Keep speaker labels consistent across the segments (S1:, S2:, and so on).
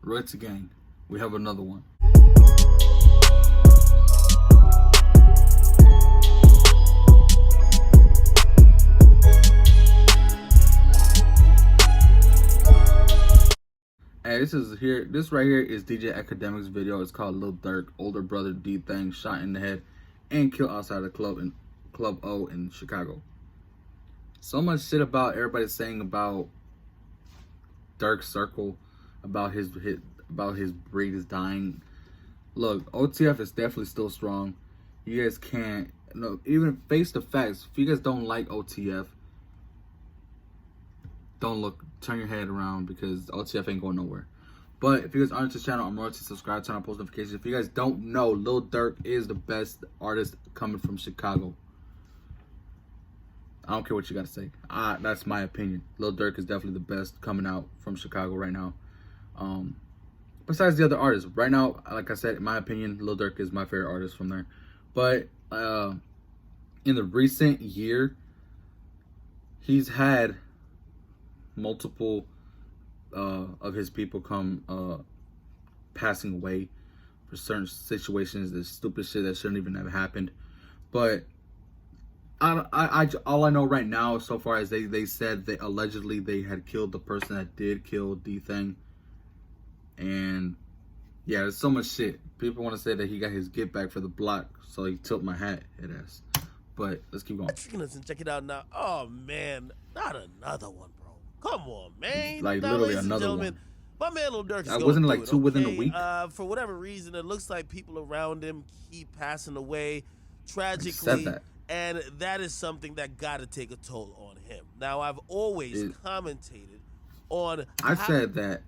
S1: Royalty Gang. We have another one. Hey, this right here is DJ Academic's video. It's called Lil Durk, older brother D-Thang shot in the head and killed outside the club in Club O in Chicago. So much shit about everybody saying about Durk's circle, about his breed is dying. Look, OTF is definitely still strong. You guys can't, even face the facts. If you guys don't like OTF, don't look, turn your head around, because OTF ain't going nowhere. But if you guys aren't to the channel, I'm royalty, subscribe, turn on post notifications. If you guys don't know, Lil Durk is the best artist coming from Chicago. I don't care what you gotta say. That's my opinion. Lil Durk is definitely the best coming out from Chicago right now. Besides the other artists, right now, like I said, in my opinion, Lil Durk is my favorite artist from there. But in the recent year, he's had multiple of his people come passing away for certain situations, the stupid shit that shouldn't even have happened. But all I know right now so far is they said that allegedly they had killed the person that did kill D-Thang. And yeah, there's so much shit. People want to say that he got his get back for the block, so he tilt my hat at us. But let's keep going.
S2: Listen, check it out now. Oh man, not another one, bro. Come on, man.
S1: Like
S2: now,
S1: literally another one.
S2: My man Lil Durk is
S1: I wasn't like two within a week.
S2: For whatever reason, it looks like people around him keep passing away tragically.
S1: Said that.
S2: And that is something that got to take a toll on him. Now, I've always commentated on...
S1: I said that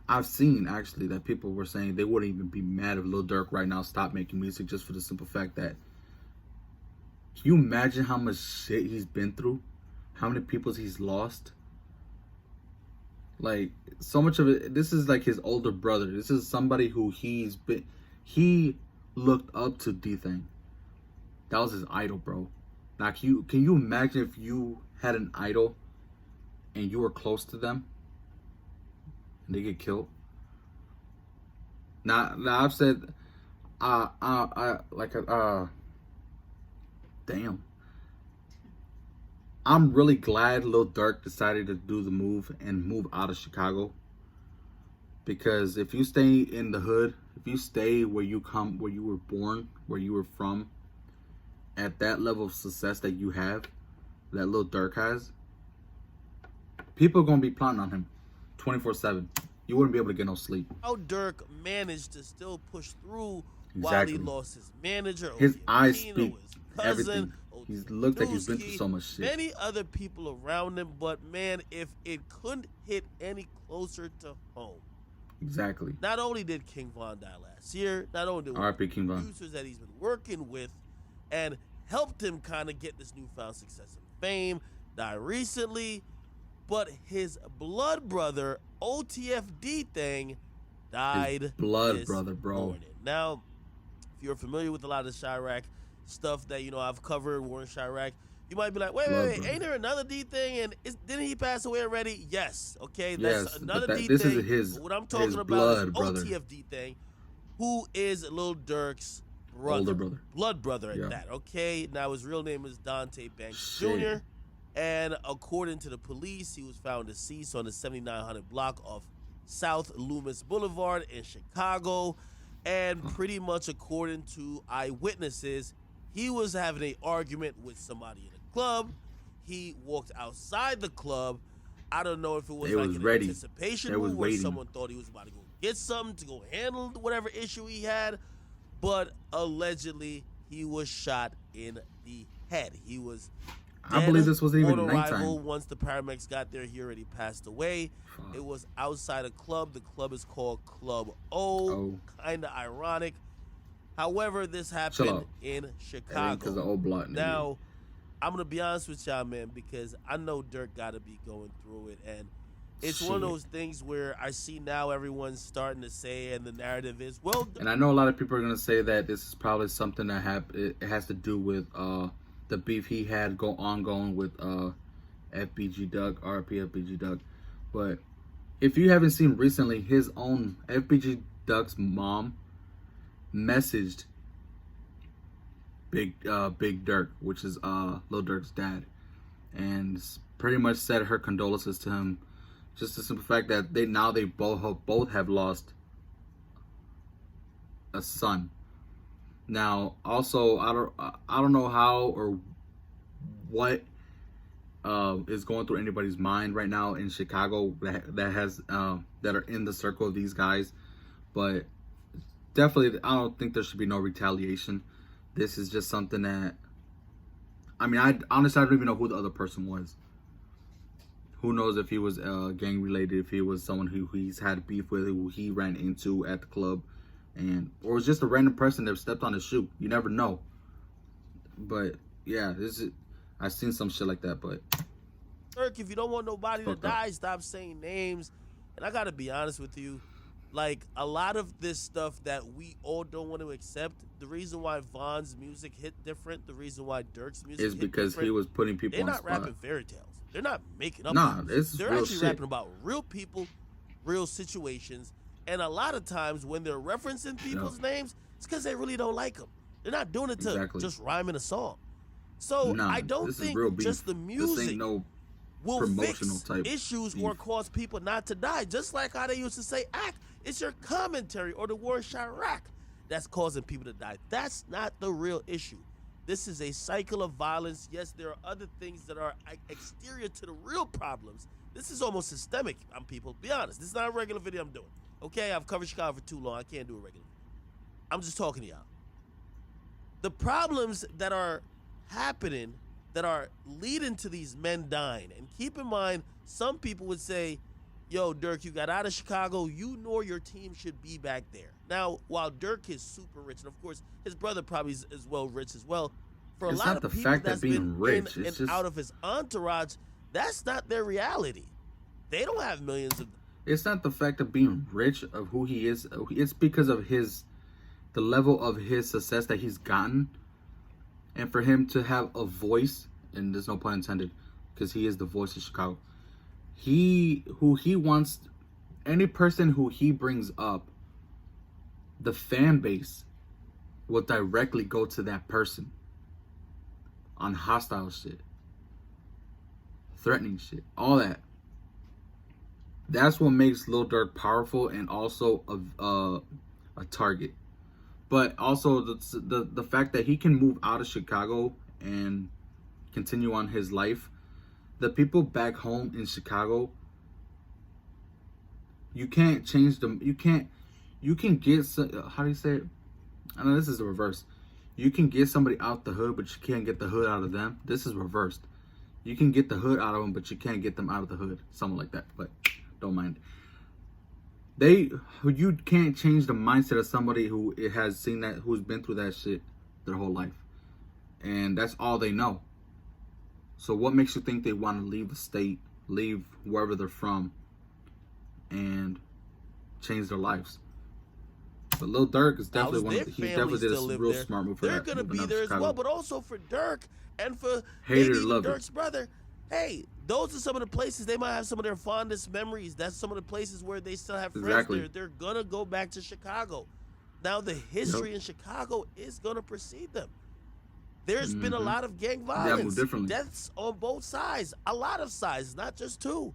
S1: I've seen, actually, that people were saying they wouldn't even be mad if Lil Durk right now stopped making music, just for the simple fact that... Can you imagine how much shit he's been through? How many people he's lost? Like, so much of it... This is like his older brother. This is somebody who he looked up to D-Thang. That was his idol, bro. Now, can you imagine if you had an idol and you were close to them and they get killed? Now I've said, damn. I'm really glad Lil Durk decided to do the move and move out of Chicago. Because if you stay in the hood, if you stay where you were born, where you were from, at that level of success that you have, that Lil Durk has, people are going to be plotting on him 24/7. You wouldn't be able to get no sleep.
S2: How Durk managed to still push through while he lost his manager,
S1: his eyes speak
S2: his cousin,
S1: everything. He's looked like he's been through so much shit.
S2: Many other people around him, but man, if it couldn't hit any closer to home.
S1: Exactly.
S2: Not only did King Von die last year, not only did
S1: R.I.P. King Von,
S2: producers that he's been working with and helped him kind of get this newfound success and fame, die recently, but his blood brother, OTF D-Thang, died.
S1: His blood brother, bro.
S2: Morning. Now, if you're familiar with a lot of Chirac stuff that, I've covered, Warren Chirac, you might be like, wait, ain't there another D-Thang? And didn't he pass away already? Yes, okay, that's another D-Thang.
S1: This is his,
S2: what I'm talking about is OTF D-Thang, who is Lil Durk's older brother, blood brother at that. Okay, now his real name is Dante Banks Jr. And according to the police, he was found deceased on the 7900 block of South Loomis Boulevard in Chicago. And pretty much according to eyewitnesses, he was having an argument with somebody in a club. He walked outside the club. I don't know if it was like an anticipation move where someone thought he was about to go get something to go handle whatever issue he had. But allegedly, he was shot in the head. He was dead.
S1: I believe this wasn't even nighttime.
S2: Once the paramedics got there, he already passed away. It was outside a club. The club is called Club O. Kind of ironic. However, this happened in Chicago.
S1: Because the old block.
S2: Now, I'm going to be honest with y'all, man, because I know Durk got to be going through it. And it's one of those things where I see now everyone's starting to say, and the narrative is, well...
S1: And I know a lot of people are going to say that this is probably something that it has to do with the beef he had ongoing with FBG Duck, RP FBG Duck. But If you haven't seen recently, his own FBG Duck's mom messaged Big Durk, which is Lil Durk's dad, and pretty much said her condolences to him. Just the simple fact that they both have lost a son. Now, also, I don't know how or what is going through anybody's mind right now in Chicago that are in the circle of these guys, but definitely I don't think there should be no retaliation. This is just something that, I mean, I honestly don't even know who the other person was. Who knows if he was gang related, if he was someone who he's had beef with, who he ran into at the club, or was just a random person that stepped on his shoe. You never know. But yeah, I've seen some shit like that. But
S2: Durk, if you don't want nobody to die, stop saying names. And I gotta be honest with you, like a lot of this stuff that we all don't want to accept. The reason why Von's music hit different, the reason why Durk's music
S1: is because he was putting people.
S2: They're
S1: on
S2: not
S1: spot.
S2: Rapping fairy tales. They're not making up.
S1: Nah, they're
S2: actually
S1: shit.
S2: rapping about real people, real situations. And a lot of times when they're referencing people's names, it's because they really don't like them. They're not doing it to just rhyme in a song. So I don't think just the music will fix issues or cause people not to die. Just like how they used to say, act. It's your commentary or the war in Chirac that's causing people to die. That's not the real issue. This is a cycle of violence. Yes, there are other things that are exterior to the real problems. This is almost systemic on people. Be honest. This is not a regular video I'm doing. Okay, I've covered Chicago for too long. I can't do it regularly. I'm just talking to y'all. The problems that are happening that are leading to these men dying. And keep in mind, some people would say, yo, Durk, you got out of Chicago. You nor your team should be back there. Now, while Durk is super rich, and of course, his brother probably is as well rich as well, for a lot of people that's been in and out of his entourage, that's not their reality. They don't have millions of...
S1: It's not the fact of being rich, of who he is. It's because of the level of his success that he's gotten. And for him to have a voice, and there's no pun intended, because he is the voice of Chicago. Any person who he brings up, the fan base will directly go to that person on hostile shit, threatening shit, all that. That's what makes Lil Durk powerful and also a target. But also the fact that he can move out of Chicago and continue on his life. The people back home in Chicago, you can't change them. You can get, how do you say it? I know this is the reverse. You can get somebody out the hood, but you can't get the hood out of them. This is reversed. You can get the hood out of them, but you can't get them out of the hood. Something like that, but don't mind. You can't change the mindset of somebody who has seen that, who's been through that shit their whole life. And that's all they know. So what makes you think they want to leave the state, leave wherever they're from, and change their lives? But Lil Durk is definitely he definitely did a real smart move for that.
S2: They're gonna be there as well, but also for Durk and for maybe even Durk's brother. Hey, those are some of the places they might have some of their fondest memories. That's some of the places where they still have friends there. They're gonna go back to Chicago. Now the history in Chicago is gonna precede them. There's been a lot of gang violence, deaths on both sides, a lot of sides, not just two.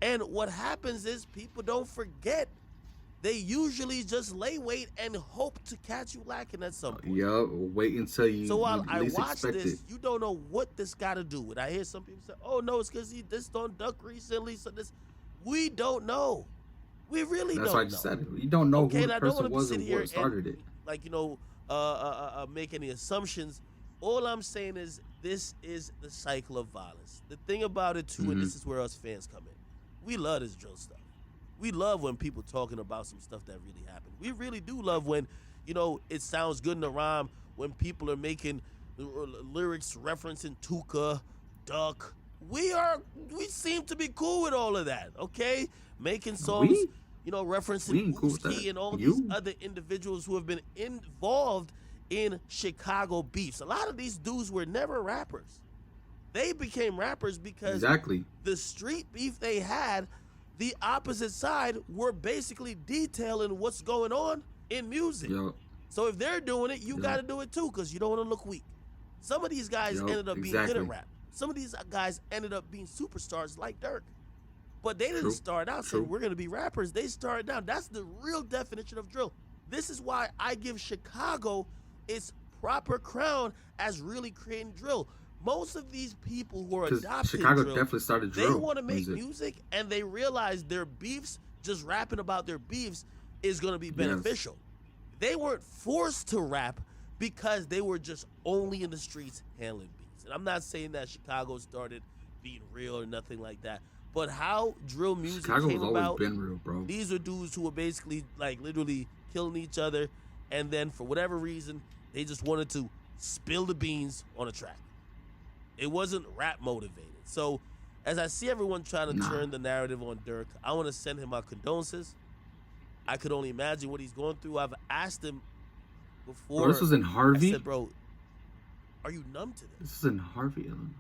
S2: And what happens is people don't forget. They usually just lay wait and hope to catch you lacking at some point.
S1: Wait until you.
S2: So while I watch this, you don't know what this got to do with. I hear some people say, "Oh no, it's because he dissed on Duck recently." So this, we don't know. We really don't know.
S1: That's why I just said it. You don't know who the person was and what started it.
S2: Like make any assumptions. All I'm saying is this is the cycle of violence. The thing about it too, and this is where us fans come in. We love this drill stuff. We love when people talking about some stuff that really happened. We really do love when, it sounds good in the rhyme, when people are making lyrics referencing Tuka, Duck. We seem to be cool with all of that, okay? Making songs, referencing Uski and all these other individuals who have been involved in Chicago beefs. A lot of these dudes were never rappers. They became rappers because the street beef they had, the opposite side were basically detailing what's going on in music.
S1: Yep.
S2: So if they're doing it, you got to do it too, because you don't want to look weak. Some of these guys ended up being good at rap. Some of these guys ended up being superstars like Durk. But they didn't start out saying, we're going to be rappers. They started out. That's the real definition of drill. This is why I give Chicago its proper crown as really creating drill. Most of these people who are adopting
S1: Chicago
S2: drill,
S1: definitely started drill.
S2: They want to make music, and they realize their beefs, just rapping about their beefs, is going to be beneficial. They weren't forced to rap because they were just only in the streets handling beats. And I'm not saying that Chicago started being real or nothing like that. But how drill music came
S1: always
S2: about,
S1: been real, bro.
S2: These are dudes who were basically like literally killing each other, and then for whatever reason, they just wanted to spill the beans on a track. It wasn't rap motivated. So as I see everyone trying to turn the narrative on Durk, I want to send him my condolences. I could only imagine what he's going through. I've asked him before.
S1: Bro, this was in Harvey?
S2: I said, bro, are you numb to this?
S1: This is in Harvey, Illinois.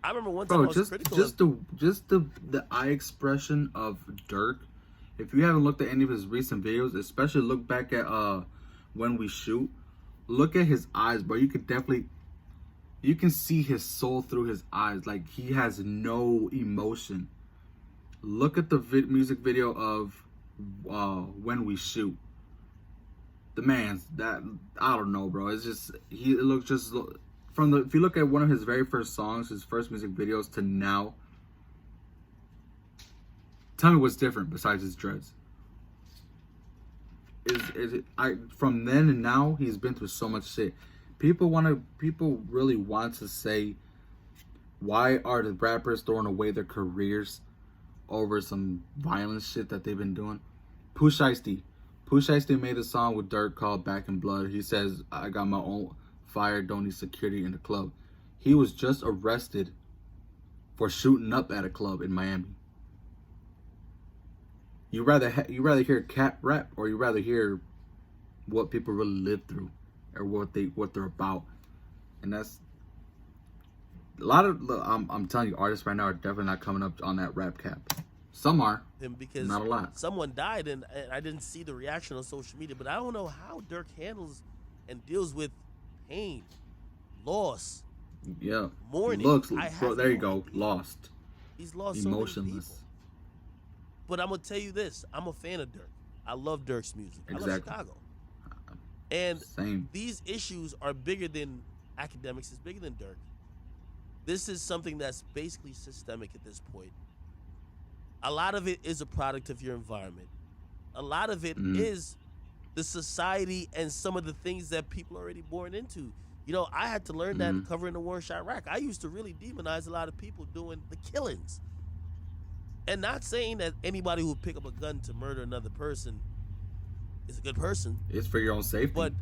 S2: I remember one time I was critical
S1: just the eye expression of Durk. If you haven't looked at any of his recent videos, especially look back at When We Shoot, look at his eyes, bro. You can see his soul through his eyes. Like, he has no emotion. Look at the music video of When We Shoot. The man's that, I don't know, bro. It's just it looks just if you look at one of his very first songs, his first music videos to now, tell me what's different besides his dreads. From then and now, he's been through so much shit. People really want to say, why are the rappers throwing away their careers over some violent shit that they've been doing? Pooh Shiesty made a song with Durk called Back in Blood. He says, I got my own fire, don't need security in the club. He was just arrested for shooting up at a club in Miami. You rather hear cat rap, or you rather hear what people really live through, or what they're about? And that's a lot of. I'm telling you, artists right now are definitely not coming up on that rap cap. Some are,
S2: because
S1: not a lot.
S2: Someone died, and I didn't see the reaction on social media, but I don't know how Durk handles and deals with pain, loss, mourning.
S1: Bro, there you go, lost.
S2: He's lost
S1: emotionless.
S2: So many people. But I'm gonna tell you this: I'm a fan of Durk. I love Durk's music. I love Chicago. And these issues are bigger than academics. It's bigger than Durk. This is something that's basically systemic at this point. A lot of it is a product of your environment. A lot of it is the society and some of the things that people are already born into. You know, I had to learn that covering the war in Iraq. I used to really demonize a lot of people doing the killings. And not saying that anybody who would pick up a gun to murder another person is a good person.
S1: It's for your own safety.
S2: But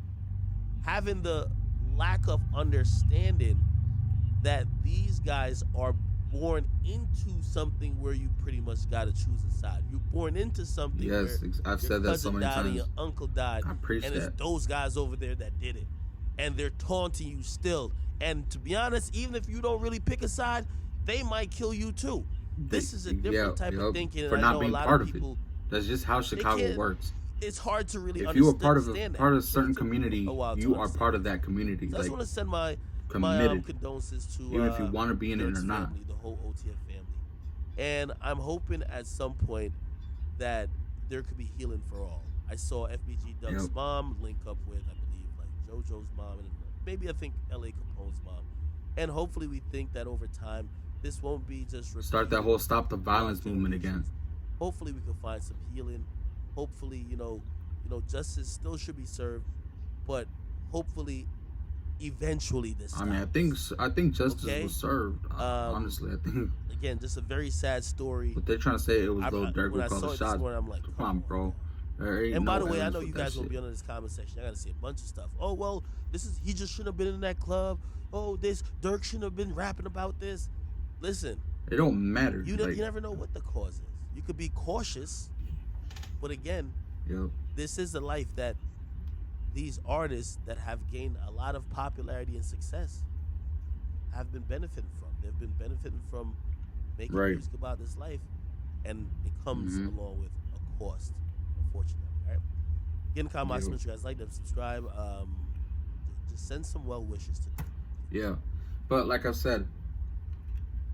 S2: having the lack of understanding that these guys are born into something where you pretty much got to choose a side. You're born into something where
S1: I've said that so many times.
S2: And your uncle died.
S1: I appreciate
S2: and it's those guys over there that did it. And they're taunting you still. And to be honest, even if you don't really pick a side, they might kill you too. This is a different type of thinking.
S1: For not being part of it. That's just how Chicago works.
S2: It's hard to really
S1: understand. If you are part of a certain community, you are part of that community.
S2: So I just want to send my condolences to
S1: even if you want to be in it or not.
S2: Family, the whole OTF family. And I'm hoping at some point that there could be healing for all. I saw FBG Duck's mom link up with, I believe, like JoJo's mom, and maybe I think LA Capone's mom. And hopefully we think that over time, this won't be just
S1: start that whole stop the violence movement again.
S2: Hopefully we can find some healing. Hopefully, you know, justice still should be served, but hopefully, eventually this.
S1: I mean, I think justice was served. Honestly, I think.
S2: Again, just a very sad story.
S1: But they're trying to say it was Lil Durk who called the shots.
S2: I'm like,
S1: come on, bro.
S2: And by the way, I know you guys gonna be under this comment section. I gotta see a bunch of stuff. Oh well, he just shouldn't have been in that club. Oh, Durk shouldn't have been rapping about this. Listen,
S1: it don't matter.
S2: You never know what the cause is. You could be cautious, but again, this is the life that these artists that have gained a lot of popularity and success have been benefiting from. They've been benefiting from making music about this life. and it comes along with a cost, unfortunately. All right. Again, comment, make sure you guys like them, subscribe. Just send some well wishes to them.
S1: Yeah, but like I said,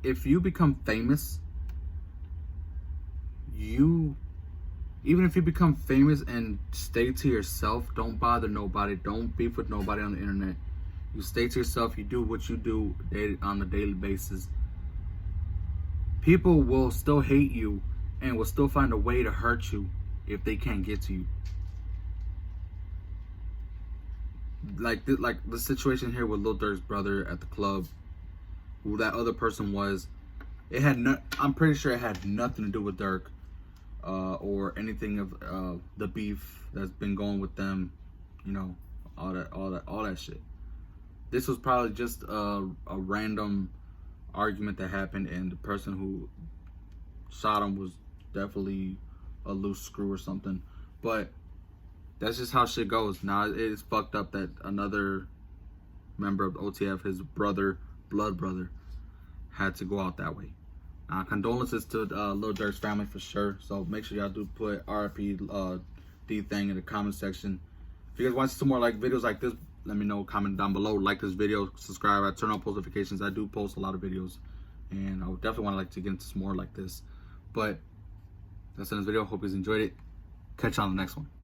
S1: if you become famous, even if you become famous and stay to yourself, don't bother nobody, don't beef with nobody on the internet. You stay to yourself, you do what you do on a daily basis. People will still hate you and will still find a way to hurt you if they can't get to you. Like the situation here with Lil Durk's brother at the club, who that other person was, I'm pretty sure it had nothing to do with Durk or anything of the beef that's been going with them, you know, all that shit. This was probably just a random argument that happened, and the person who shot him was definitely a loose screw or something. But that's just how shit goes. Now it's fucked up that another member of the OTF, his brother, blood brother, had to go out that way. Condolences to Lil Durk's family for sure. So make sure y'all do put RIP D-Thang in the comment section. If you guys want some more like videos like this, let me know. Comment down below. Like this video, subscribe. I turn on post notifications. I do post a lot of videos, and I would definitely want to get into some more like this. But that's in this video. Hope you guys enjoyed it. Catch you on the next one.